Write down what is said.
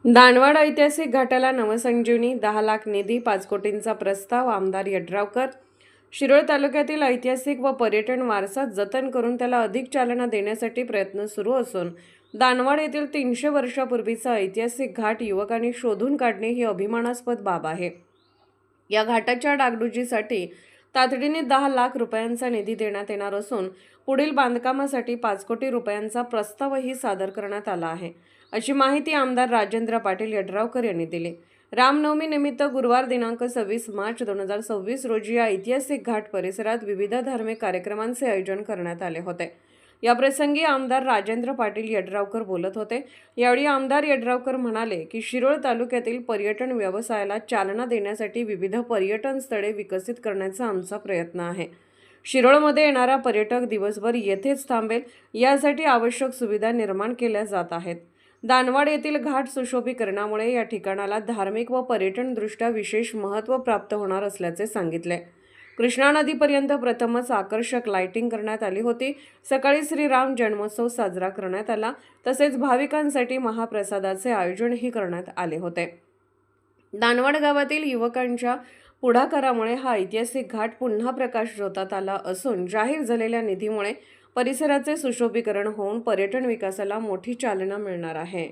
दानवाड ऐतिहासिक घाटाला नवसंजीवनी, 10 लाख निधी, 5 कोटींचा प्रस्ताव. आमदार यड्रावकर. शिरोळ तालुक्यातील ऐतिहासिक व पर्यटन वारसा जतन करून त्याला अधिक चालना देण्यासाठी प्रयत्न सुरू असून दानवाड येथील 300 वर्षापूर्वीचा ऐतिहासिक घाट युवकांनी शोधून काढणे ही अभिमानास्पद बाब आहे. या घाटाच्या डागडुजीसाठी तातडीने 10 लाख रुपयांचा निधी देण्यात येणार असून पुढील बांधकामासाठी 5 कोटी रुपयांचा प्रस्तावही सादर करण्यात आला आहे, अशी माहिती आमदार राजेंद्र पाटील यड्रावकर यांनी दिली. रामनवमी निमित्त गुरुवार दिनांक 26 मार्च 2026 रोजी या ऐतिहासिक घाट परिसरात विविध धार्मिक कार्यक्रमांचे आयोजन करण्यात आले होते. याप्रसंगी आमदार राजेंद्र पाटील यड्रावकर बोलत होते. यावेळी आमदार यड्रावकर म्हणाले की शिरोळ तालुक्यातील पर्यटन व्यवसायाला चालना देण्यासाठी विविध पर्यटन स्थळे विकसित करण्याचा आमचा प्रयत्न आहे. शिरोळमध्ये येणारा पर्यटक दिवसभर येथेच थांबेल, यासाठी आवश्यक सुविधा निर्माण केल्या जात आहेत. दानवाड येथील घाट सुशोभीकरणामुळे या ठिकाणाला धार्मिक व पर्यटनदृष्ट्या विशेष महत्त्व प्राप्त होणार असल्याचे सांगितले. कृष्णा नदीपर्यंत प्रथमच आकर्षक लाइटिंग करण्यात आली होती. सकाळी श्रीराम जन्मोत्सव साजरा करण्यात आला. तसेच भाविकांसाठी महाप्रसादाचे आयोजनही करण्यात आले होते. दानवाड गावातील युवकांच्या पुढाकारामुळे हा ऐतिहासिक घाट पुन्हा प्रकाशझोतात आला असून जाहीर झालेल्या निधीमुळे परिसराचे सुशोभीकरण होऊन पर्यटन विकासाला मोठी चालना मिळणार आहे.